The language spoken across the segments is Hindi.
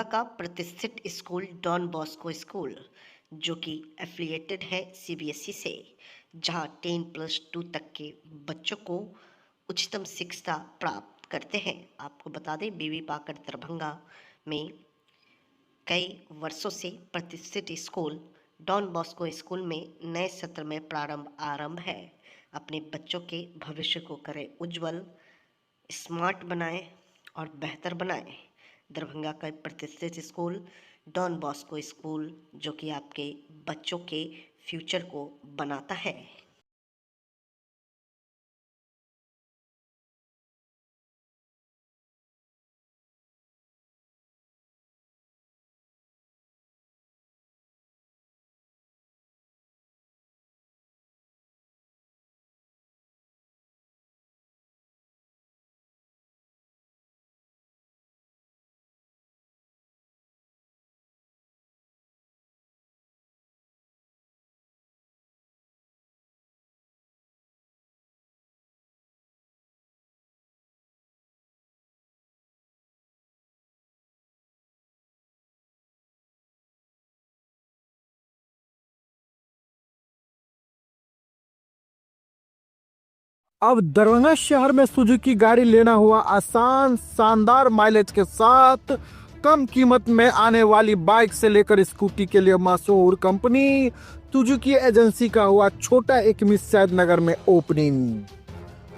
का प्रतिष्ठित स्कूल डॉन बॉस्को स्कूल, जो कि एफिलिएटेड है सीबीएसई से, जहां 10+2 तक के बच्चों को उच्चतम शिक्षा प्राप्त करते हैं। आपको बता दें, बीवी पाकर दरभंगा में कई वर्षों से प्रतिष्ठित स्कूल डॉन बॉस्को स्कूल में नए सत्र में आरंभ है। अपने बच्चों के भविष्य को करें उज्जवल, स्मार्ट बनाएं और बेहतर बनाएं। दरभंगा का प्रतिष्ठित स्कूल डॉन बॉस्को स्कूल, जो कि आपके बच्चों के फ्यूचर को बनाता है। अब दरभंगा शहर में सुजुकी गाड़ी लेना हुआ आसान, शानदार माइलेज के साथ कम कीमत में आने वाली बाइक से लेकर स्कूटी के लिए मशहूर कंपनी सुजुकी एजेंसी का हुआ छोटा एक मिस नगर में ओपनिंग।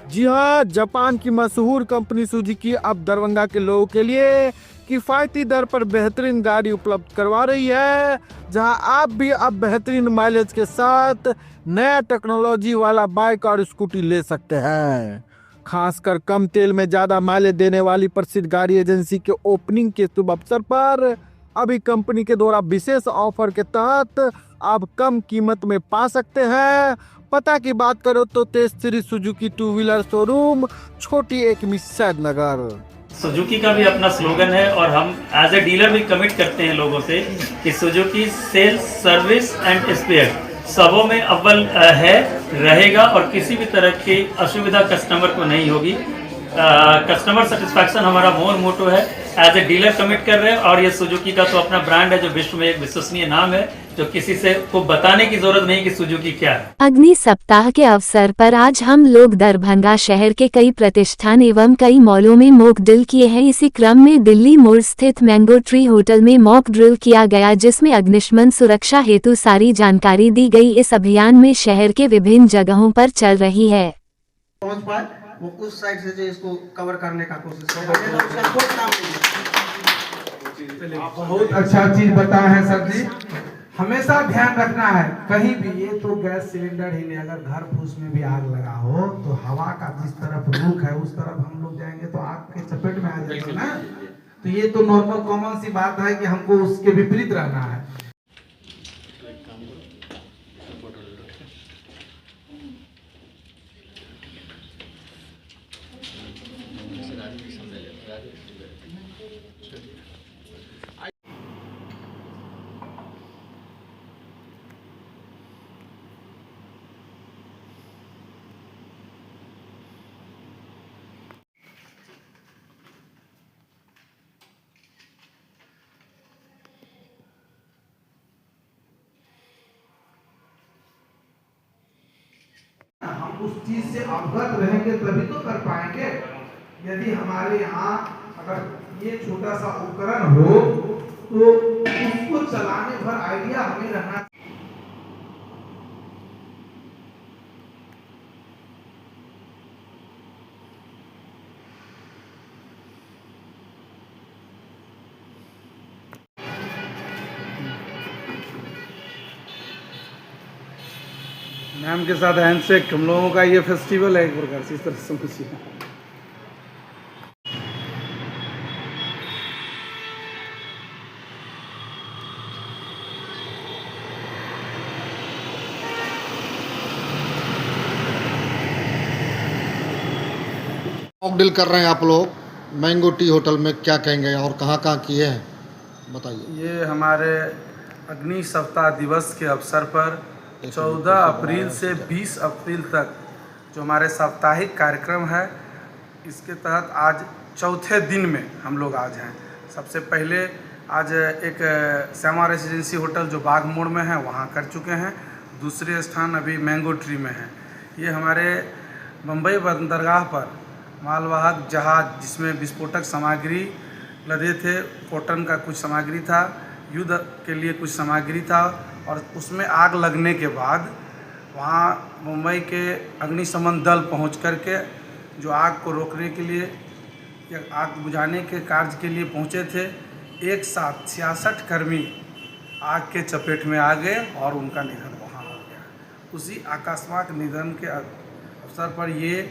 जी हाँ, जापान की मशहूर कंपनी सुजुकी अब दरभंगा के लोगों के लिए किफायती दर पर बेहतरीन गाड़ी उपलब्ध करवा रही है, जहां आप भी अब बेहतरीन माइलेज के साथ नया टेक्नोलॉजी वाला बाइक और स्कूटी ले सकते हैं। खासकर कम तेल में ज्यादा माइलेज देने वाली प्रसिद्ध गाड़ी एजेंसी के ओपनिंग के शुभ अवसर पर अभी कंपनी के द्वारा विशेष ऑफर के तहत आप कम कीमत में पा सकते हैं। पता की बात करो तो Tej Shri Suzuki two wheeler showroom, छोटी एक मिस्सैद नगर। सुजुकी का भी अपना स्लोगन है और हम एज ए डीलर भी कमिट करते हैं लोगों से कि Suzuki sales, service and spare सबों में अव्वल है, रहेगा और किसी भी तरह की असुविधा कस्टमर को नहीं होगी। कस्टमर सेटिस्फैक्शन हमारा मोटो है, एज ए डीलर कमिट कर रहे हैं। और ये सुजुकी का तो अपना ब्रांड है जो विश्व में एक विश्वसनीय नाम है, जो किसी से को बताने की जरूरत नहीं कि सुजुकी क्या है। अग्नि सप्ताह के अवसर पर आज हम लोग दरभंगा शहर के कई प्रतिष्ठान एवं कई मॉलों में मॉक ड्रिल किए हैं। इसी क्रम में दिल्ली मोड़ स्थित मैंगो ट्री होटल में मॉक ड्रिल किया गया, जिसमें अग्निशमन सुरक्षा हेतु सारी जानकारी दी गई। इस अभियान में शहर के विभिन्न जगहों पर चल रही है। पहुंच पाए वो उस साइड से जो इसको कवर करने का कोशिश कर बहुत अच्छा चीज बताया है सर जी। हमेशा ध्यान रखना है, कहीं भी ये तो गैस सिलेंडर ही नहीं, अगर घर फूस में भी आग लगा हो तो हवा का जिस तरफ रुख है उस तरफ हम लोग जाएंगे तो आग के चपेट में आ जाएगा ना। तो ये तो नॉर्मल कॉमन सी बात है कि हमको उसके विपरीत रहना है। हम उस चीज से अवगत रहेंगे तभी तो कर पाएंगे। यदि हमारे यहाँ अगर ये छोटा सा उपकरण हो तो उसको चलाने भर आइडिया हमें रहना। मैम के साथ हैंडशेक, हम लोगों का ये फेस्टिवल है एक प्रकार से, इस तरह से समझिए। मॉक ड्रिल कर रहे हैं आप लोग मैंगो टी होटल में, क्या कहेंगे और कहाँ कहाँ किए हैं बताइए। ये हमारे अग्नि सप्ताह दिवस के अवसर पर 14 अप्रैल से 20 अप्रैल तक जो हमारे साप्ताहिक कार्यक्रम है, इसके तहत आज चौथे दिन में हम लोग आज हैं। सबसे पहले आज एक श्यामा रेसिडेंसी होटल जो बाग मोड़ में है वहाँ कर चुके हैं। दूसरे स्थान अभी मैंगो ट्री में है। ये हमारे मुंबई बंदरगाह पर मालवाहक जहाज जिसमें विस्फोटक सामग्री लदे थे, कॉटन का कुछ सामग्री था, युद्ध के लिए कुछ सामग्री था, और उसमें आग लगने के बाद वहाँ मुंबई के अग्निशमन दल पहुँच करके जो आग को रोकने के लिए या आग बुझाने के कार्य के लिए पहुँचे थे, एक साथ 66 कर्मी आग के चपेट में आ गए और उनका निधन वहाँ हो गया। उसी आकस्मिक निधन के अवसर पर ये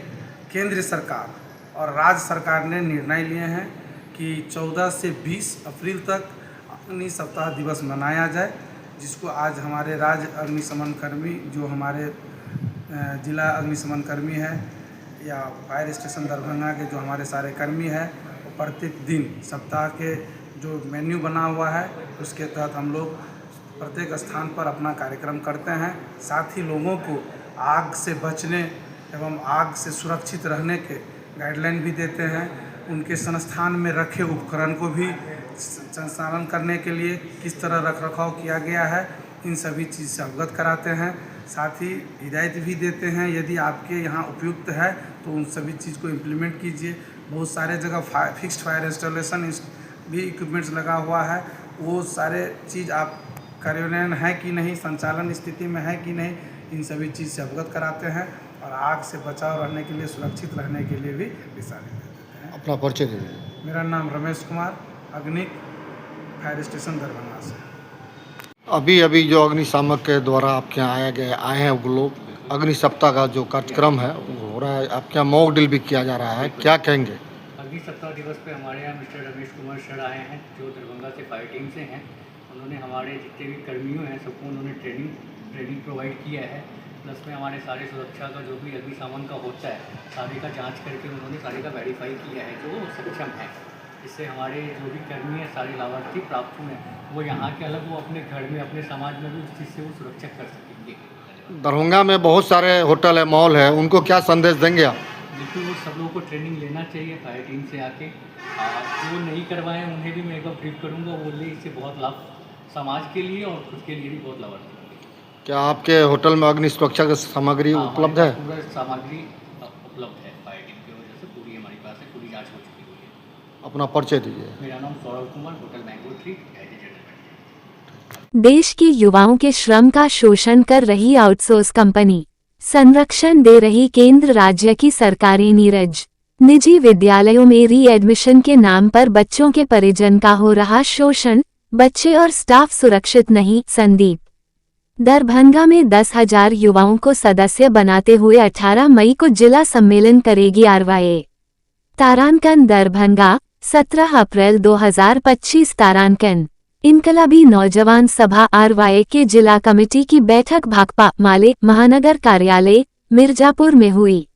केंद्र सरकार और राज्य सरकार ने निर्णय लिए हैं कि 14 से 20 अप्रैल तक अग्नि सप्ताह दिवस मनाया जाए, जिसको आज हमारे राज्य अग्निशमन कर्मी जो हमारे जिला अग्निशमन कर्मी है या फायर स्टेशन दरभंगा के जो हमारे सारे कर्मी हैं, वो प्रत्येक दिन सप्ताह के जो मेन्यू बना हुआ है उसके तहत हम लोग प्रत्येक स्थान पर अपना कार्यक्रम करते हैं। साथ ही लोगों को आग से बचने एवं आग से सुरक्षित रहने के गाइडलाइन भी देते हैं। उनके संस्थान में रखे उपकरण को भी संचालन करने के लिए किस तरह रखरखाव किया गया है, इन सभी चीज़ से अवगत कराते हैं। साथ ही हिदायत भी देते हैं, यदि आपके यहाँ उपयुक्त है तो उन सभी चीज़ को इम्प्लीमेंट कीजिए। बहुत सारे जगह फिक्स्ड फायर इंस्टॉलेशन भी इक्विपमेंट्स लगा हुआ है, वो सारे चीज़ आप कार्यान्वयन है कि नहीं, संचालन स्थिति में है कि नहीं, इन सभी चीज़ से अवगत कराते हैं और आग से बचाव रहने के लिए, सुरक्षित रहने के लिए भी दिशा निर्देश देते हैं। अपना परिचय दीजिए। मेरा नाम रमेश कुमार, अग्निक फायर स्टेशन दरभंगा से। अभी अभी जो अग्निशामक के द्वारा आपके यहाँ आए हैं वो लोग, अग्नि सप्ताह का जो कार्यक्रम है वो हो रहा है, आपके यहाँ मॉक ड्रिल भी किया जा रहा है, क्या कहेंगे? अग्नि सप्ताह दिवस पे हमारे यहाँ मिस्टर रमेश कुमार सर आए हैं जो दरभंगा से फायर टीम से हैं। उन्होंने हमारे जितने भी कर्मियों हैं सबको उन्होंने ट्रेनिंग प्रोवाइड किया है। प्लस में हमारे सारे सुरक्षा का जो भी अग्निशमन का होता है सारे का जांच करके उन्होंने सारे का वेरीफाई किया है जो सक्षम है। इससे हमारे जो भी कर्मी हैं सारे लाभार्थी प्राप्त हुए हैं, वो यहाँ के अलग वो अपने घर में अपने समाज में भी उस चीज़ से वो सुरक्षा कर सकेंगे। दरभंगा में बहुत सारे होटल है, मॉल है, उनको क्या संदेश देंगे आप? बिल्कुल, वो सब लोगों को ट्रेनिंग लेना चाहिए फायर टीम से आके। जो नहीं करवाएं उन्हें भी मैं एक बार ब्रीफ करूँगा, बोलिए इससे बहुत लाभ समाज के लिए और खुद के लिए भी बहुत लाभ है। क्या आपके होटल में अग्नि सुरक्षा की सामग्री उपलब्ध है? पूरा सामग्री उपलब्ध है, फायर टीम की वजह से पूरी हमारे पास है, पूरी जाँच हो चुकी हुई है। अपना परिचय दीजिए। मेरा नाम Saurabh Kumar, hotel mango tree. देश के युवाओं के श्रम का शोषण कर रही आउटसोर्स कंपनी, संरक्षण दे रही केंद्र राज्य की सरकारें नीरज। निजी विद्यालयों में री एडमिशन के नाम पर बच्चों के परिजन का हो रहा शोषण, बच्चे और स्टाफ सुरक्षित नहीं। संदीप। दरभंगा में 10,000 युवाओं को सदस्य बनाते हुए 18 मई को जिला सम्मेलन करेगी आरवाई। तारांकन दरभंगा 17 अप्रैल 2025 तारांकन। इनकलाबी नौजवान सभा आरवाई के जिला कमेटी की बैठक भाकपा माले महानगर कार्यालय मिर्जापुर में हुई।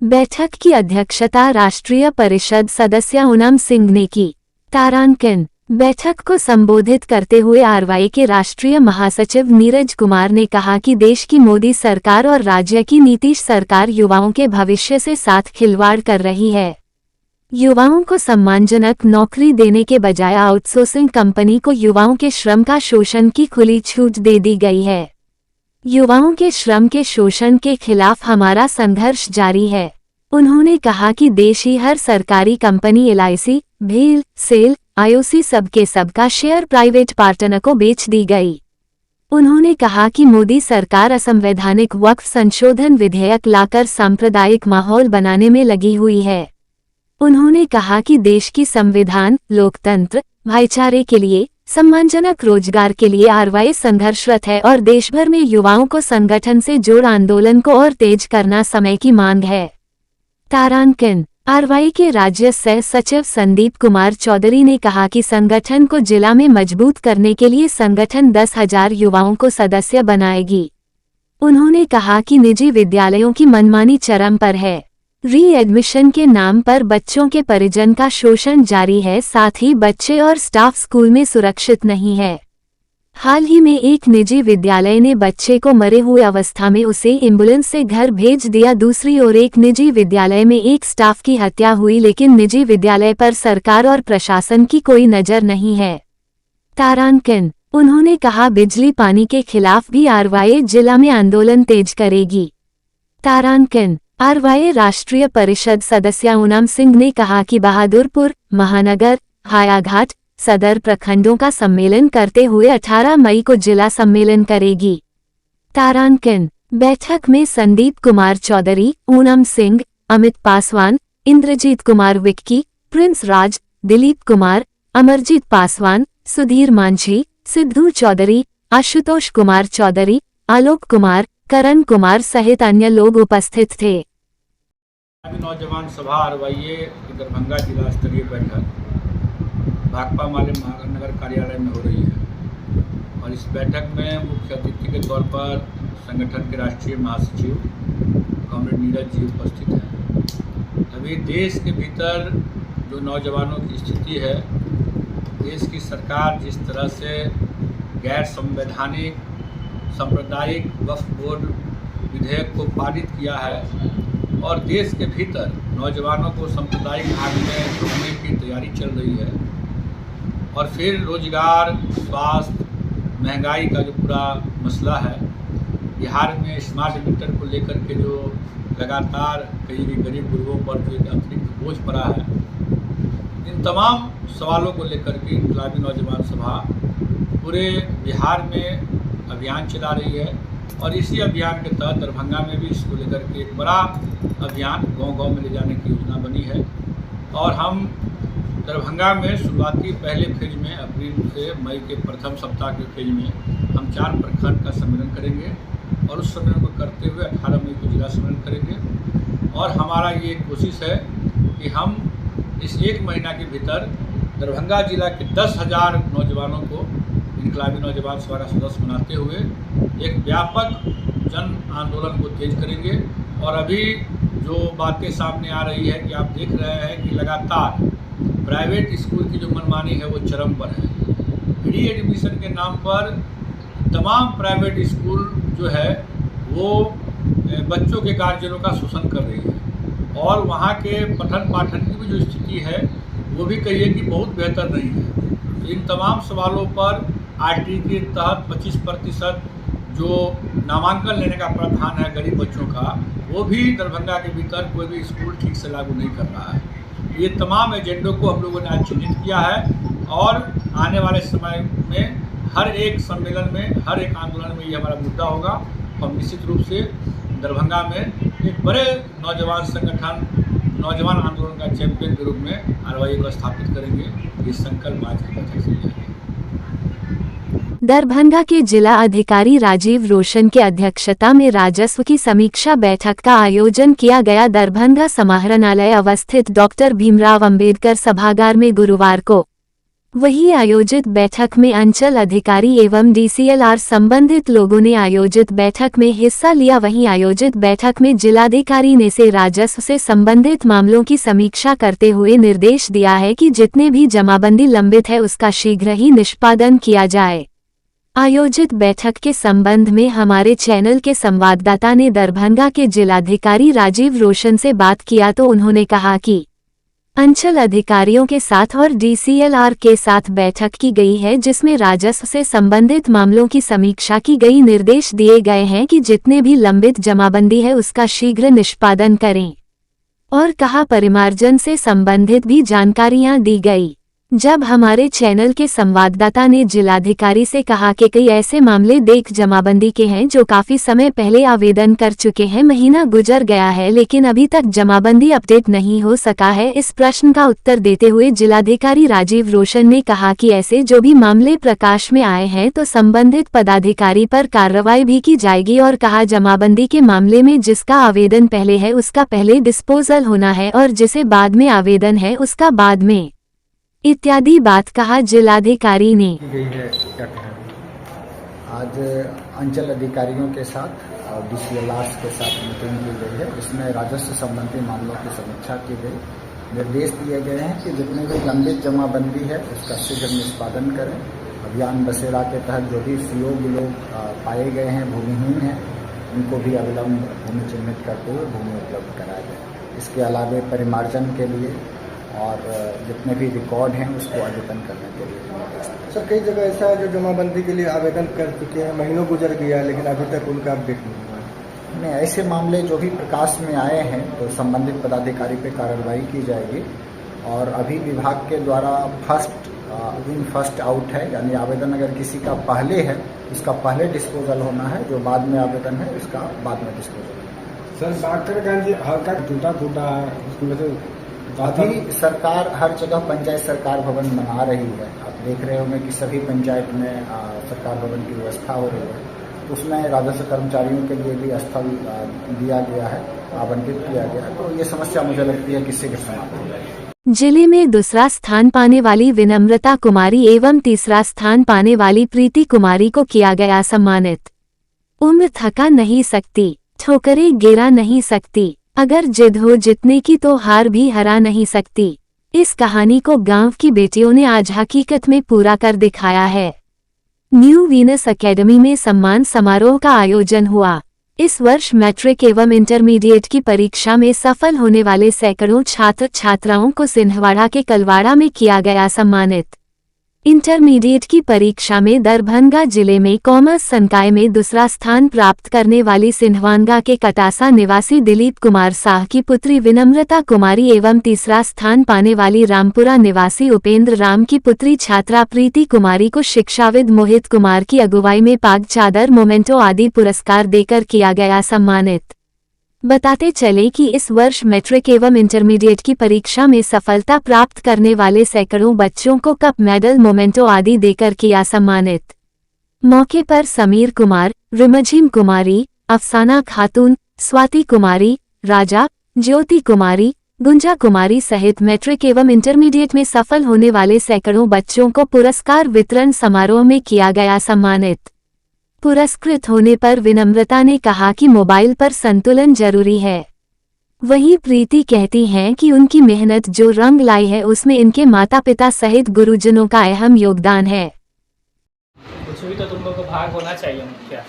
बैठक की अध्यक्षता राष्ट्रीय परिषद सदस्य पूनम सिंह ने की। तारांकन। बैठक को संबोधित करते हुए आरवाई के राष्ट्रीय महासचिव नीरज कुमार ने कहा कि देश की मोदी सरकार और राज्य की नीतीश सरकार युवाओं के भविष्य से साथ खिलवाड़ कर रही है। युवाओं को सम्मानजनक नौकरी देने के बजाय आउटसोर्सिंग कंपनी को युवाओं के श्रम का शोषण की खुली छूट दे दी गई है। युवाओं के श्रम के शोषण के खिलाफ हमारा संघर्ष जारी है। उन्होंने कहा कि देश ही हर सरकारी कंपनी LIC, भेल, सेल, IOC सबके सबका शेयर प्राइवेट पार्टनर को बेच दी गई। उन्होंने कहा कि मोदी सरकार असंवैधानिक वक्फ संशोधन विधेयक लाकर सांप्रदायिक माहौल बनाने में लगी हुई है। उन्होंने कहा कि देश की संविधान, लोकतंत्र, भाईचारे के लिए, सम्मानजनक रोजगार के लिए आरवाई संघर्षरत है और देश भर में युवाओं को संगठन से जोड़ आंदोलन को और तेज करना समय की मांग है। तारांकन। आरवाई के राज्य सह सचिव संदीप कुमार चौधरी ने कहा कि संगठन को जिला में मजबूत करने के लिए संगठन 10,000 युवाओं को सदस्य बनाएगी। उन्होंने कहा कि निजी विद्यालयों की मनमानी चरम पर है। री एडमिशन के नाम पर बच्चों के परिजन का शोषण जारी है, साथ ही बच्चे और स्टाफ स्कूल में सुरक्षित नहीं है। हाल ही में एक निजी विद्यालय ने बच्चे को मरे हुए अवस्था में उसे एम्बुलेंस से घर भेज दिया। दूसरी ओर एक निजी विद्यालय में एक स्टाफ की हत्या हुई, लेकिन निजी विद्यालय पर सरकार और प्रशासन की कोई नजर नहीं है। तारांकन। उन्होंने कहा बिजली पानी के खिलाफ भी आरवाई जिला में आंदोलन तेज करेगी। तारांकन। आरवाई राष्ट्रीय परिषद सदस्य ऊनम सिंह ने कहा कि बहादुरपुर, महानगर, हायाघाट, सदर प्रखंडों का सम्मेलन करते हुए 18 मई को जिला सम्मेलन करेगी। तारांकन। बैठक में संदीप कुमार चौधरी, ऊनम सिंह, अमित पासवान, इंद्रजीत कुमार विक्की, प्रिंस राज, दिलीप कुमार, अमरजीत पासवान, सुधीर मांझी, सिद्धू चौधरी, आशुतोष कुमार चौधरी, आलोक कुमार, करण कुमार सहित अन्य लोग उपस्थित थे। नौजवान सभा आरवाई दरभंगा जिला स्तरीय बैठक भाकपा माले महानगर कार्यालय में हो रही है और इस बैठक में मुख्य अतिथि के तौर पर संगठन के राष्ट्रीय महासचिव कॉमरेड नीरज जी उपस्थित हैं। अभी देश के भीतर जो नौजवानों की स्थिति है, देश की सरकार जिस तरह से गैर संवैधानिक सांप्रदायिक वक्फ बोर्ड विधेयक को पारित किया है और देश के भीतर नौजवानों को सांप्रदायिक आग में झोंकने की तैयारी चल रही है और फिर रोजगार, स्वास्थ्य, महंगाई का जो पूरा मसला है, बिहार में स्मार्ट मीटर को लेकर के जो लगातार कई गरीब गुरुओं पर जो अतिरिक्त बोझ पड़ा है, इन तमाम सवालों को लेकर के इनकलाबी नौजवान सभा पूरे बिहार में अभियान चला रही है और इसी अभियान के तहत दरभंगा में भी इसको लेकर के एक बड़ा अभियान गांव-गांव में ले जाने की योजना बनी है और हम दरभंगा में शुरुआती पहले फेज में अप्रैल से मई के प्रथम सप्ताह के फेज में हम 4 प्रखंड का सम्मेलन करेंगे और उस सम्मेलन को करते हुए 18 मई को जिला सम्मेलन करेंगे और हमारा ये कोशिश है कि हम इस 1 महीना के भीतर दरभंगा जिला के 10,000 नौजवानों को इनकलाबी नौजवान सभा का सदस्य बनाते हुए एक व्यापक जन आंदोलन को तेज करेंगे। और अभी जो बातें सामने आ रही है कि आप देख रहे हैं कि लगातार प्राइवेट स्कूल की जो मनमानी है वो चरम पर है। फ्री एडमिशन के नाम पर तमाम प्राइवेट स्कूल जो है वो बच्चों के गार्जियनों का शोषण कर रही है और वहाँ के पठन पाठन की भी जो स्थिति है वो भी कहिए कि बहुत बेहतर नहीं है। तो इन तमाम सवालों पर आरटी के तहत 25% जो नामांकन लेने का प्रावधान है गरीब बच्चों का, वो भी दरभंगा के भीतर कोई भी स्कूल ठीक से लागू नहीं कर रहा है। ये तमाम एजेंडों को हम लोगों ने आज चिन्हित किया है और आने वाले समय में हर एक सम्मेलन में, हर एक आंदोलन में ये हमारा मुद्दा होगा। हम निश्चित रूप से दरभंगा में एक बड़े नौजवान संगठन, नौजवान आंदोलन का चैंपियन के रूप में आरवाई को स्थापित करेंगे। ये संकल्प आज की बैठक से लिया गया। दरभंगा के जिला अधिकारी राजीव रोशन के अध्यक्षता में राजस्व की समीक्षा बैठक का आयोजन किया गया। दरभंगा समाहरणालय अवस्थित डॉक्टर भीमराव अंबेडकर सभागार में गुरुवार को वही आयोजित बैठक में अंचल अधिकारी एवं डीसीएलआर संबंधित लोगों ने आयोजित बैठक में हिस्सा लिया। वहीं आयोजित बैठक में जिलाधिकारी ने से राजस्व से संबंधित मामलों की समीक्षा करते हुए निर्देश दिया है कि जितने भी जमाबंदी लंबित है उसका शीघ्र ही निष्पादन किया जाए। आयोजित बैठक के संबंध में हमारे चैनल के संवाददाता ने दरभंगा के जिलाधिकारी राजीव रोशन से बात किया तो उन्होंने कहा कि अंचल अधिकारियों के साथ और डीसीएलआर के साथ बैठक की गई है जिसमें राजस्व से संबंधित मामलों की समीक्षा की गई। निर्देश दिए गए हैं कि जितने भी लंबित जमाबंदी है उसका शीघ्र निष्पादन करें और कहा परिमार्जन से संबंधित भी जानकारियां दी गई। जब हमारे चैनल के संवाददाता ने जिलाधिकारी से कहा कि कई ऐसे मामले देख जमाबंदी के हैं जो काफी समय पहले आवेदन कर चुके हैं, महीना गुजर गया है लेकिन अभी तक जमाबंदी अपडेट नहीं हो सका है। इस प्रश्न का उत्तर देते हुए जिलाधिकारी राजीव रोशन ने कहा कि ऐसे जो भी मामले प्रकाश में आए हैं तो संबंधित पदाधिकारी पर कार्रवाई भी की जाएगी और कहा जमाबंदी के मामले में जिसका आवेदन पहले है उसका पहले डिस्पोजल होना है और जिसे बाद में आवेदन है उसका बाद में इत्यादि बात कहा जिलाधिकारी ने। आज अंचल अधिकारियों के साथ और डीसीएलआर के साथ मीटिंग की गई है, जिसमें राजस्व संबंधी मामलों की समीक्षा की गई। निर्देश दिए गए हैं कि जितने भी लंबित जमाबंदी है उसका शीघ्र निष्पादन करें। अभियान बसेरा के तहत जो भी सीओ लोग पाए गए हैं भूमिहीन हैं उनको भी अविलंब भूमि चिन्हित करते हुए भूमि उपलब्ध कराया जाए। इसके अलावा परिमार्जन के लिए और जितने भी रिकॉर्ड हैं उसको अद्यतन करने के लिए। सर कई जगह ऐसा है जो जमाबंदी के लिए आवेदन कर चुके हैं, महीनों गुजर गया है लेकिन अभी तक उनका अपडेट नहीं हुआ है। नहीं, ऐसे मामले जो भी प्रकाश में आए हैं तो संबंधित पदाधिकारी पे कार्रवाई की जाएगी। और अभी विभाग के द्वारा फर्स्ट इन फर्स्ट आउट है, यानी आवेदन अगर किसी का पहले है उसका पहले डिस्पोजल होना है, जो बाद में आवेदन है उसका बाद में डिस्पोजल होना है। सर बागरगंज हल्का टूटा है, उसमें से अभी सरकार हर जगह पंचायत सरकार भवन बना रही है। आप देख रहे होंगे कि सभी पंचायत में सरकार भवन की व्यवस्था हो रही है। उसमें राजस्व कर्मचारियों के लिए भी स्थल दिया गया है, आवंटित किया गया है। तो ये समस्या मुझे लगती है कि शीघ्र समाप्त हो जाएगी। जिले में दूसरा स्थान पाने वाली विनम्रता कुमारी एवं तीसरा स्थान पाने वाली प्रीति कुमारी को किया गया सम्मानित। उम्र थका नहीं सकती, ठोकरें गिरा नहीं सकती, अगर जिद हो जीतने की तो हार भी हरा नहीं सकती। इस कहानी को गांव की बेटियों ने आज हकीकत में पूरा कर दिखाया है। न्यू वीनस एकेडमी में सम्मान समारोह का आयोजन हुआ। इस वर्ष मैट्रिक एवं इंटरमीडिएट की परीक्षा में सफल होने वाले सैकड़ों छात्र छात्राओं को सिंहवाड़ा के कलवाड़ा में किया गया सम्मानित। इंटरमीडिएट की परीक्षा में दरभंगा जिले में कॉमर्स संकाय में दूसरा स्थान प्राप्त करने वाली सिंहवाड़ा के कटासा निवासी दिलीप कुमार साह की पुत्री विनम्रता कुमारी एवं तीसरा स्थान पाने वाली रामपुरा निवासी उपेंद्र राम की पुत्री छात्रा प्रीति कुमारी को शिक्षाविद मोहित कुमार की अगुवाई में पाग चादर मोमेंटो आदि पुरस्कार देकर किया गया सम्मानित। बताते चले कि इस वर्ष मैट्रिक एवं इंटरमीडिएट की परीक्षा में सफलता प्राप्त करने वाले सैकड़ों बच्चों को कप मेडल मोमेंटो आदि देकर किया सम्मानित। मौके पर समीर कुमार, रिमझिम कुमारी, अफसाना खातून, स्वाति कुमारी, राजा, ज्योति कुमारी, गुंजा कुमारी सहित मैट्रिक एवं इंटरमीडिएट में सफल होने वाले सैकड़ों बच्चों को पुरस्कार वितरण समारोह में किया गया सम्मानित। पुरस्कृत होने पर विनम्रता ने कहा कि मोबाइल पर संतुलन जरूरी है। वहीं प्रीति कहती हैं कि उनकी मेहनत जो रंग लाई है उसमें इनके माता पिता सहित गुरुजनों का अहम योगदान है। कुछ भी तो तुम लोग को भाग होना चाहिए मुखिया।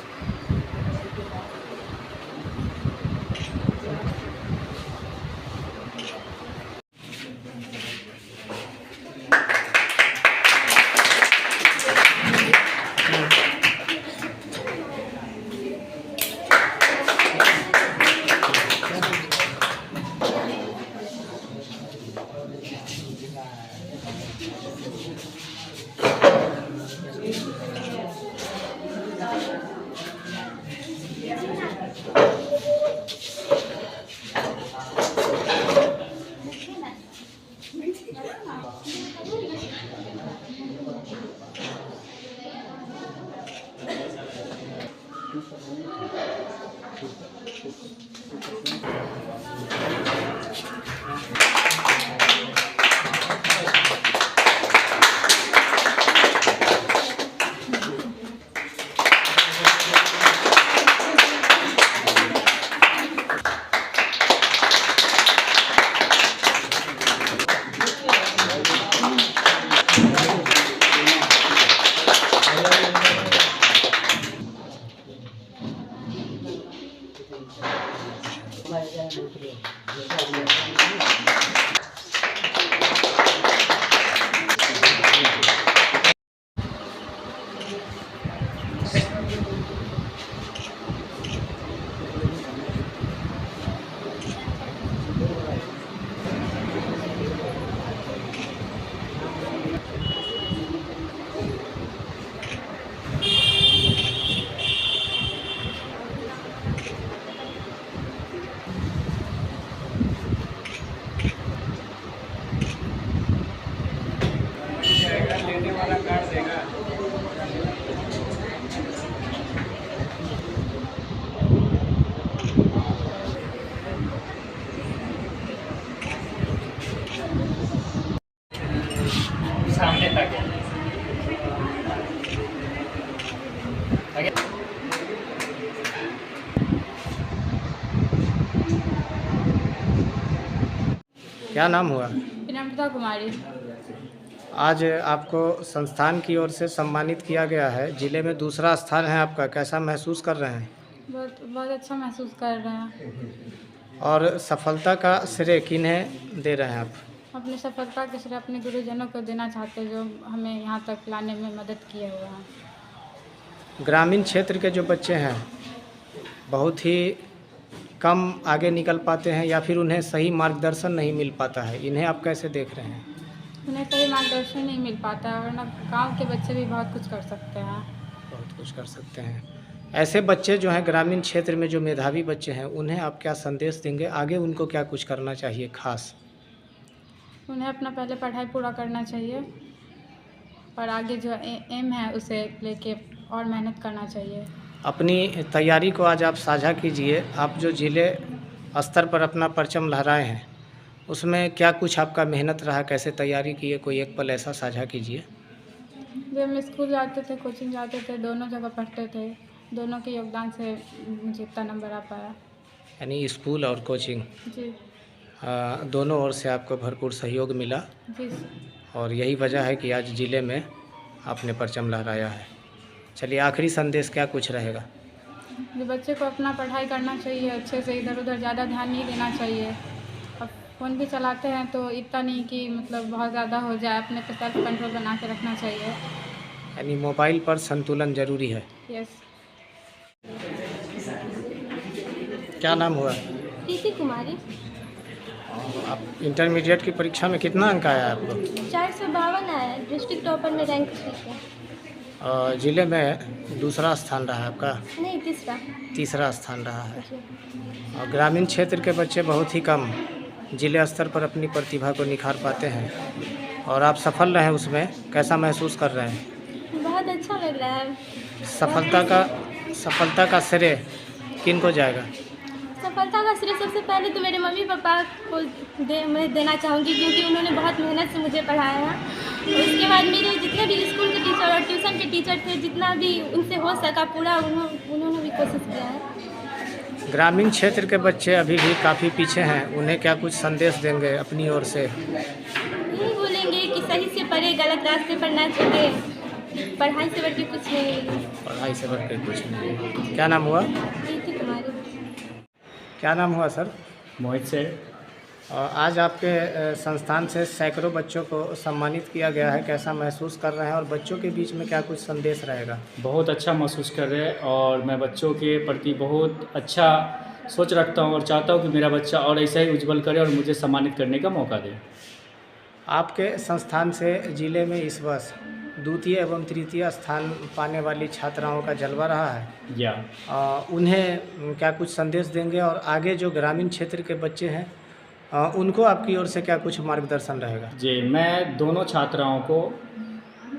सामने तक क्या नाम हुआ? विनम्रता कुमारी। आज आपको संस्थान की ओर से सम्मानित किया गया है। जिले में दूसरा स्थान है आपका, कैसा महसूस कर रहे हैं? बहुत बहुत अच्छा महसूस कर रहे हैं। और सफलता का श्रेय किन्हें दे रहे हैं आप? अपनी सफलता के श्रेय अपने गुरुजनों को देना चाहते हैं, जो हमें यहाँ तक लाने में मदद किए हुए हैं। ग्रामीण क्षेत्र के जो बच्चे हैं बहुत ही कम आगे निकल पाते हैं या फिर उन्हें सही मार्गदर्शन नहीं मिल पाता है, इन्हें आप कैसे देख रहे हैं? उन्हें सही मार्गदर्शन नहीं मिल पाता है, वरना गांव के बच्चे भी बहुत कुछ कर सकते हैं। बहुत कुछ कर सकते हैं। ऐसे बच्चे जो हैं ग्रामीण क्षेत्र में जो मेधावी बच्चे हैं, उन्हें आप क्या संदेश देंगे? आगे उनको क्या कुछ करना चाहिए खास? उन्हें अपना पहले पढ़ाई पूरा करना चाहिए और आगे जो एम है उसे लेके और मेहनत करना चाहिए। अपनी तैयारी को आज आप साझा कीजिए। आप जो जिले स्तर पर अपना परचम लहराए हैं, उसमें क्या कुछ आपका मेहनत रहा, कैसे तैयारी किए, कोई एक पल ऐसा साझा कीजिए। जब हम स्कूल जाते थे, कोचिंग जाते थे, दोनों जगह पढ़ते थे, दोनों के योगदान से मुझे इतना नंबर आ पाया। यानी स्कूल और कोचिंग जी दोनों ओर से आपको भरपूर सहयोग मिला जी। और यही वजह है कि आज ज़िले में आपने परचम लहराया है। चलिए, आखिरी संदेश क्या कुछ रहेगा? जो बच्चे को अपना पढ़ाई करना चाहिए अच्छे से, इधर उधर ज़्यादा ध्यान नहीं देना चाहिए। अब फ़ोन भी चलाते हैं तो इतना नहीं कि मतलब बहुत ज़्यादा हो जाए, अपने पे सेल्फ कंट्रोल बना के रखना चाहिए। यानी मोबाइल पर संतुलन जरूरी है। यस। क्या नाम हुआ? प्रीति कुमारी। आप इंटरमीडिएट की परीक्षा में कितना अंक आया आपको? 452 आया, डिस्ट्रिक्ट टॉपर में रैंक है। ज़िले में दूसरा स्थान रहा है आपका? नहीं, तीसरा स्थान रहा है। और ग्रामीण क्षेत्र के बच्चे बहुत ही कम जिले स्तर पर अपनी प्रतिभा को निखार पाते हैं और आप सफल रहे उसमें, कैसा महसूस कर रहे हैं? बहुत अच्छा लग रहा है। सफलता का श्रेय किन को जाएगा? सफलता का श्रेय सबसे पहले तो मेरे मम्मी पापा को मैं देना चाहूँगी, क्योंकि उन्होंने बहुत मेहनत से मुझे पढ़ाया है। उसके बाद मेरे जितने भी स्कूल के टीचर और ट्यूशन के टीचर थे, जितना भी उनसे हो सका पूरा उन्होंने भी कोशिश किया है। ग्रामीण क्षेत्र के बच्चे अभी भी काफ़ी पीछे हैं, उन्हें क्या कुछ संदेश देंगे अपनी ओर से? यही बोलेंगे कि सही से पढ़े, गलत रास्ते पर ना चले, पढ़ाई से बढ़ के कुछ नहीं। पढ़ाई से बढ़ के कुछ नहीं। क्या नाम हुआ? प्रीति कुमारी। क्या नाम हुआ सर? मोहित से। और आज आपके संस्थान से सैकड़ों बच्चों को सम्मानित किया गया है, कैसा महसूस कर रहे हैं और बच्चों के बीच में क्या कुछ संदेश रहेगा? बहुत अच्छा महसूस कर रहे हैं और मैं बच्चों के प्रति बहुत अच्छा सोच रखता हूं और चाहता हूं कि मेरा बच्चा और ऐसा ही उज्जवल करे और मुझे सम्मानित करने का मौका दे। आपके संस्थान से जिले में इस वर्ष द्वितीय एवं तृतीय स्थान पाने वाली छात्राओं का जलवा रहा है। या उन्हें क्या कुछ संदेश देंगे और आगे जो ग्रामीण क्षेत्र के बच्चे हैं उनको आपकी ओर से क्या कुछ मार्गदर्शन रहेगा? जी, मैं दोनों छात्राओं को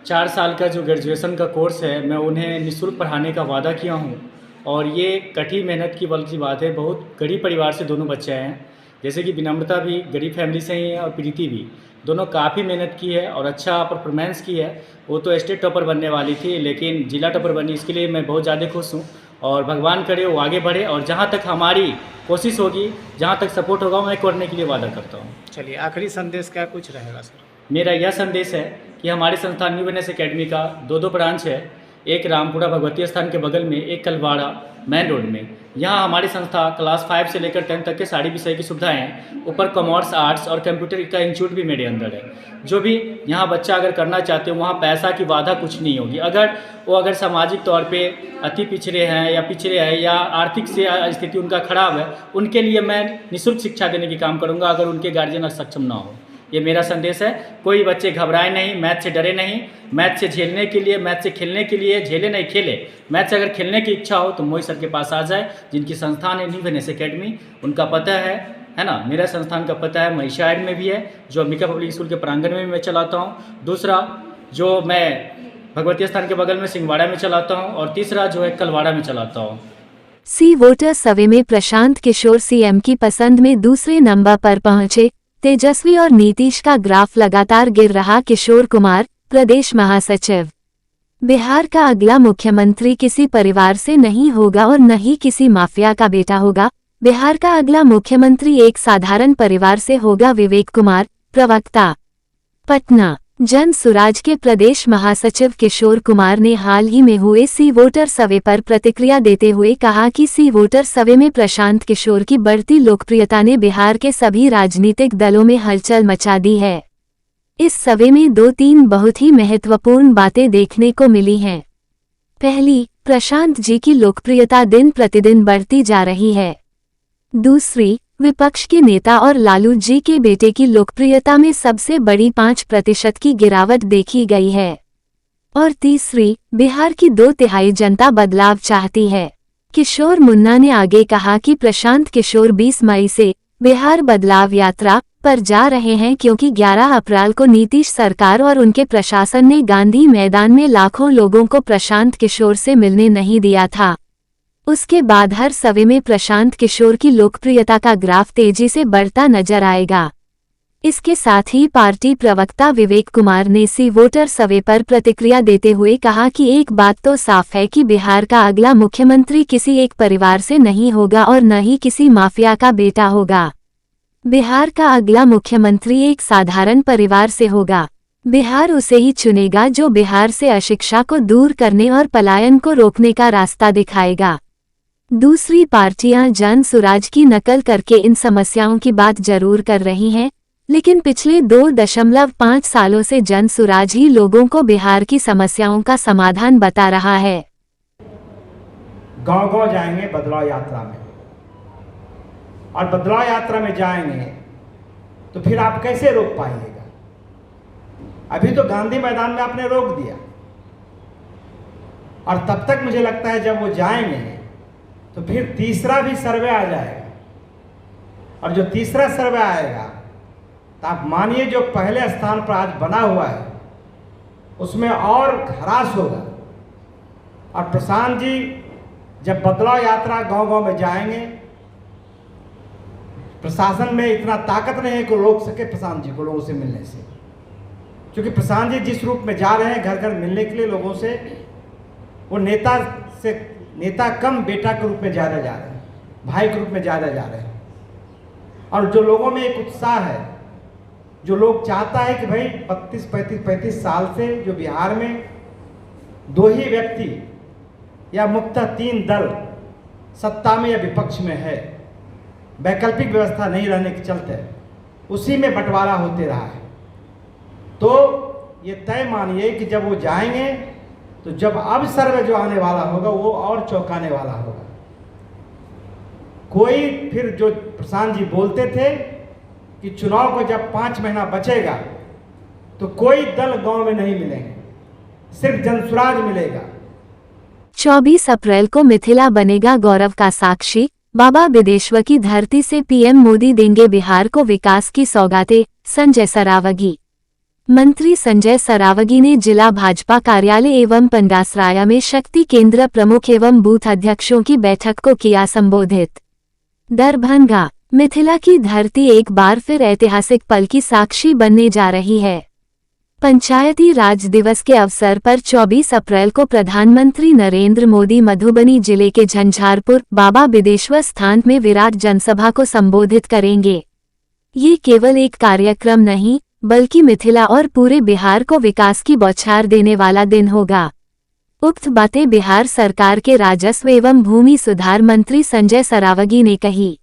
4 साल का जो ग्रेजुएशन का कोर्स है, मैं उन्हें निःशुल्क पढ़ाने का वादा किया हूँ और ये कठिन मेहनत की बल की बात है। बहुत गरीब परिवार से दोनों बच्चे हैं, जैसे कि विनम्रता भी गरीब फैमिली से ही है और प्रीति भी, दोनों काफ़ी मेहनत की है और अच्छा परफॉर्मेंस की है। वो तो स्टेट टॉपर बनने वाली थी लेकिन जिला टॉपर बनी, इसके लिए मैं बहुत ज़्यादा खुश हूँ और भगवान करे वो आगे बढ़े और जहाँ तक हमारी कोशिश होगी, जहाँ तक सपोर्ट होगा, मैं करने के लिए वादा करता हूँ। चलिए, आखिरी संदेश क्या कुछ रहेगा सर? मेरा यह संदेश है कि हमारे संस्थान न्यू बिजनेस एकेडमी का 2 ब्रांच है, एक रामपुरा भगवती स्थान के बगल में, एक कलवाड़ा मेन रोड में। यहाँ हमारी संस्था क्लास 5 से लेकर 10 तक के सारी विषय की सुविधाएं हैं। ऊपर कॉमर्स, आर्ट्स और कंप्यूटर का इंस्टीट्यूट भी मेरे अंदर है। जो भी यहाँ बच्चा अगर करना चाहते हो, वहाँ पैसा की बाधा कुछ नहीं होगी। अगर सामाजिक तौर पे अति पिछड़े हैं या पिछड़े हैं या आर्थिक से स्थिति उनका खराब है, उनके लिए मैं निःशुल्क शिक्षा देने की काम करूँगा अगर उनके गार्जियन सक्षम ना हो। ये मेरा संदेश है। कोई बच्चे घबराए नहीं, मैथ से डरे नहीं, मैथ से झेलने के लिए, मैथ से खेलने के लिए, झेले नहीं खेले। मैथ से अगर खेलने की इच्छा हो तो मोहित सर के पास आ जाए, जिनकी संस्थान है न्यू बिजनेस एकेडमी। उनका पता है ना, मेरा संस्थान का पता है महिषाढ़ में भी है, जो अंबिका पब्लिक स्कूल के प्रांगण में मैं चलाता हूँ। दूसरा जो मैं भगवती स्थान के बगल में सिंहवाड़ा में चलाता हूँ और तीसरा जो है कलवाड़ा में चलाता हूँ। सी वोटर सर्वे में प्रशांत किशोर सीएम की पसंद में दूसरे नंबर पर पहुंचे। तेजस्वी और नीतीश का ग्राफ लगातार गिर रहा। किशोर कुमार, प्रदेश महासचिव। बिहार का अगला मुख्यमंत्री किसी परिवार से नहीं होगा और न ही किसी माफिया का बेटा होगा। बिहार का अगला मुख्यमंत्री एक साधारण परिवार से होगा। विवेक कुमार, प्रवक्ता, पटना। जन सुराज के प्रदेश महासचिव किशोर कुमार ने हाल ही में हुए सी वोटर सर्वे पर प्रतिक्रिया देते हुए कहा कि सी वोटर सर्वे में प्रशांत किशोर की बढ़ती लोकप्रियता ने बिहार के सभी राजनीतिक दलों में हलचल मचा दी है। इस सर्वे में 2-3 बहुत ही महत्वपूर्ण बातें देखने को मिली हैं। पहली, प्रशांत जी की लोकप्रियता दिन प्रतिदिन बढ़ती जा रही है। दूसरी, विपक्ष के नेता और लालू जी के बेटे की लोकप्रियता में सबसे बड़ी 5% की गिरावट देखी गई है। और तीसरी, बिहार की 2/3 जनता बदलाव चाहती है। किशोर मुन्ना ने आगे कहा कि प्रशांत किशोर 20 मई से बिहार बदलाव यात्रा पर जा रहे हैं क्योंकि 11 अप्रैल को नीतीश सरकार और उनके प्रशासन ने गांधी मैदान में लाखों लोगों को प्रशांत किशोर से मिलने नहीं दिया था। उसके बाद हर सर्वे में प्रशांत किशोर की लोकप्रियता का ग्राफ तेजी से बढ़ता नजर आएगा। इसके साथ ही पार्टी प्रवक्ता विवेक कुमार ने सी वोटर सर्वे पर प्रतिक्रिया देते हुए कहा कि एक बात तो साफ है कि बिहार का अगला मुख्यमंत्री किसी एक परिवार से नहीं होगा और न ही किसी माफिया का बेटा होगा। बिहार का अगला मुख्यमंत्री एक साधारण परिवार से होगा। बिहार उसे ही चुनेगा जो बिहार से अशिक्षा को दूर करने और पलायन को रोकने का रास्ता दिखाएगा। दूसरी पार्टियां जन सुराज की नकल करके इन समस्याओं की बात जरूर कर रही हैं, लेकिन पिछले 2.5 सालों से जन सुराज ही लोगों को बिहार की समस्याओं का समाधान बता रहा है। गांव-गांव जाएंगे बदलाव यात्रा में, और बदलाव यात्रा में जाएंगे तो फिर आप कैसे रोक पाइएगा? अभी तो गांधी मैदान में आपने रोक दिया, और तब तक मुझे लगता है जब वो जाएंगे तो फिर तीसरा भी सर्वे आ जाएगा, और जो तीसरा सर्वे आएगा तो आप मानिए जो पहले स्थान पर आज बना हुआ है उसमें और ह्रास होगा। और प्रशांत जी जब बदलाव यात्रा गांव-गांव में जाएंगे, प्रशासन में इतना ताकत नहीं है कि रोक सके प्रशांत जी को लोगों से मिलने से, क्योंकि प्रशांत जी जिस रूप में जा रहे हैं घर घर मिलने के लिए लोगों से, वो नेता कम बेटा के रूप में ज़्यादा जा रहे हैं, भाई के रूप में ज़्यादा जा रहे हैं। और जो लोगों में एक उत्साह है, जो लोग चाहता है कि भाई 35 साल से जो बिहार में 2 ही व्यक्ति या मुख्यतः 3 दल सत्ता में या विपक्ष में है, वैकल्पिक व्यवस्था नहीं रहने के चलते उसी में बंटवारा होते रहा है। तो ये तय मानिए कि जब वो जाएंगे तो जब अब सर्वे जो आने वाला होगा वो और चौंकाने वाला होगा। कोई फिर जो प्रशांत जी बोलते थे कि चुनाव को जब 5 महीना बचेगा तो कोई दल गांव में नहीं मिलेंगे, सिर्फ जनसुराज मिलेगा। 24 अप्रैल को मिथिला बनेगा गौरव का साक्षी, बाबा बिदेश्वर की धरती से पीएम मोदी देंगे बिहार को विकास की सौगातें, संजय सरावगी। मंत्री संजय सरावगी ने जिला भाजपा कार्यालय एवं पंडासराया में शक्ति केंद्र प्रमुख एवं बूथ अध्यक्षों की बैठक को किया संबोधित। दरभंगा, मिथिला की धरती एक बार फिर ऐतिहासिक पल की साक्षी बनने जा रही है। पंचायती राज दिवस के अवसर पर 24 अप्रैल को प्रधानमंत्री नरेंद्र मोदी मधुबनी जिले के झंझारपुर बाबा बिदेश्वर स्थान में विराट जनसभा को संबोधित करेंगे। ये केवल एक कार्यक्रम नहीं बल्कि मिथिला और पूरे बिहार को विकास की बौछार देने वाला दिन होगा। उक्त बातें बिहार सरकार के राजस्व एवं भूमि सुधार मंत्री संजय सरावगी ने कही।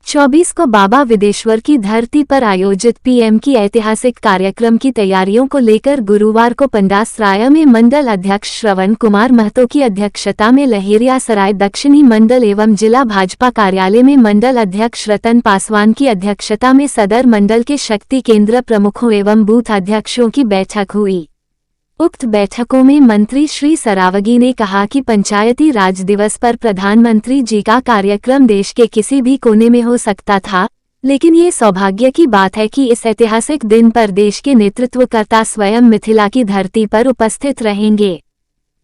24 को बाबा बिदेश्वर की धरती पर आयोजित पीएम की ऐतिहासिक कार्यक्रम की तैयारियों को लेकर गुरुवार को पंडासराया में मंडल अध्यक्ष श्रवण कुमार महतो की अध्यक्षता में लहेरियासराय दक्षिणी मंडल एवं जिला भाजपा कार्यालय में मंडल अध्यक्ष रतन पासवान की अध्यक्षता में सदर मंडल के शक्ति केंद्र प्रमुखों एवं बूथ अध्यक्षों की बैठक हुई। उक्त बैठकों में मंत्री श्री सरावगी ने कहा कि पंचायती राज दिवस पर प्रधानमंत्री जी का कार्यक्रम देश के किसी भी कोने में हो सकता था, लेकिन ये सौभाग्य की बात है कि इस ऐतिहासिक दिन पर देश के नेतृत्वकर्ता स्वयं मिथिला की धरती पर उपस्थित रहेंगे।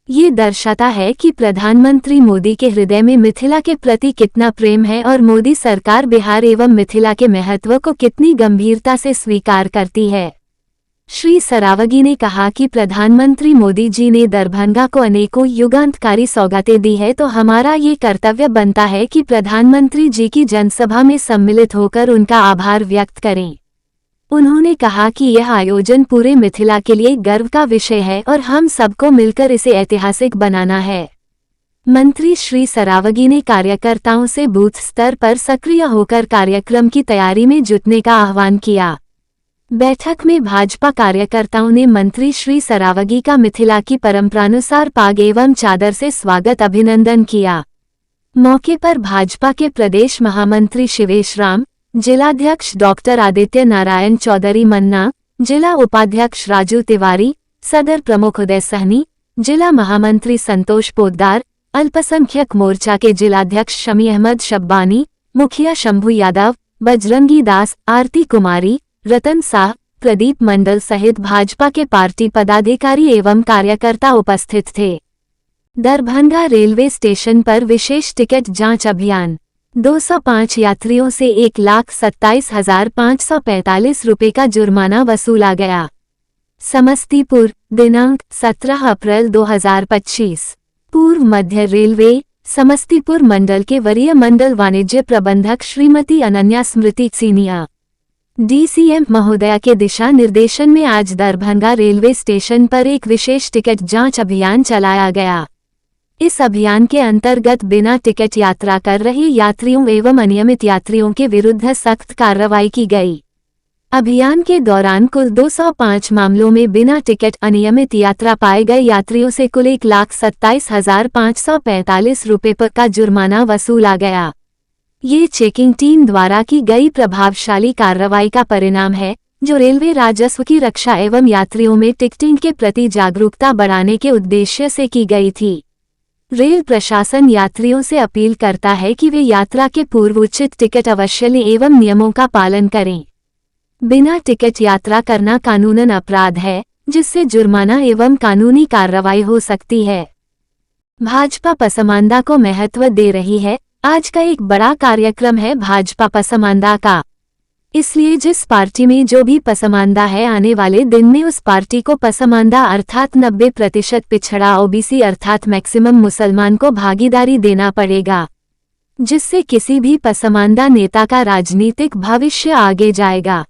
ये दर्शाता है कि प्रधानमंत्री मोदी के हृदय में मिथिला के प्रति कितना प्रेम है और मोदी सरकार बिहार एवं मिथिला के महत्व को कितनी गंभीरता से स्वीकार करती है। श्री सरावगी ने कहा कि प्रधानमंत्री मोदी जी ने दरभंगा को अनेकों युगांतकारी सौगातें दी है, तो हमारा ये कर्तव्य बनता है कि प्रधानमंत्री जी की जनसभा में सम्मिलित होकर उनका आभार व्यक्त करें। उन्होंने कहा कि यह आयोजन पूरे मिथिला के लिए गर्व का विषय है और हम सबको मिलकर इसे ऐतिहासिक बनाना है। मंत्री श्री सरावगी ने कार्यकर्ताओं से बूथ स्तर पर सक्रिय होकर कार्यक्रम की तैयारी में जुटने का आह्वान किया। बैठक में भाजपा कार्यकर्ताओं ने मंत्री श्री सरावगी का मिथिला की परंपरानुसार पाग एवं चादर से स्वागत अभिनंदन किया। मौके पर भाजपा के प्रदेश महामंत्री शिवेश राम, जिलाध्यक्ष डॉक्टर आदित्य नारायण चौधरी मन्ना, जिला उपाध्यक्ष राजू तिवारी, सदर प्रमुख उदय सहनी, जिला महामंत्री संतोष पोद्दार, अल्पसंख्यक मोर्चा के जिलाध्यक्ष शमी अहमद शब्बानी, मुखिया शंभू यादव, बजरंगी दास, आरती कुमारी, रतन शाह, प्रदीप मंडल सहित भाजपा के पार्टी पदाधिकारी एवं कार्यकर्ता उपस्थित थे। दरभंगा रेलवे स्टेशन पर विशेष टिकट जांच अभियान। 205 यात्रियों से 1,27,545 रुपये का जुर्माना वसूला गया। समस्तीपुर, दिनांक 17 अप्रैल 2025। पूर्व मध्य रेलवे समस्तीपुर मंडल के वरीय मंडल वाणिज्य प्रबंधक श्रीमती अनन्या स्मृति सीनिया डीसीएम महोदया के दिशा निर्देशन में आज दरभंगा रेलवे स्टेशन पर एक विशेष टिकट जांच अभियान चलाया गया। इस अभियान के अंतर्गत बिना टिकट यात्रा कर रहे यात्रियों एवं अनियमित यात्रियों के विरुद्ध सख्त कार्रवाई की गई। अभियान के दौरान कुल 205 मामलों में बिना टिकट अनियमित यात्रा पाए गए यात्रियों से कुल 1,27,545 रुपये का जुर्माना वसूला गया। ये चेकिंग टीम द्वारा की गई प्रभावशाली कार्रवाई का परिणाम है, जो रेलवे राजस्व की रक्षा एवं यात्रियों में टिकटिंग के प्रति जागरूकता बढ़ाने के उद्देश्य से की गई थी। रेल प्रशासन यात्रियों से अपील करता है कि वे यात्रा के पूर्व उचित टिकट अवश्य लें एवं नियमों का पालन करें। बिना टिकट यात्रा करना कानूनन अपराध है, जिससे जुर्माना एवं कानूनी कार्रवाई हो सकती है। भाजपा पसमांदा को महत्व दे रही है। आज का एक बड़ा कार्यक्रम है भाजपा पसमांदा का, इसलिए जिस पार्टी में जो भी पसमांदा है आने वाले दिन में उस पार्टी को पसमांदा अर्थात 90% पिछड़ा ओबीसी अर्थात मैक्सिमम मुसलमान को भागीदारी देना पड़ेगा, जिससे किसी भी पसमांदा नेता का राजनीतिक भविष्य आगे जाएगा।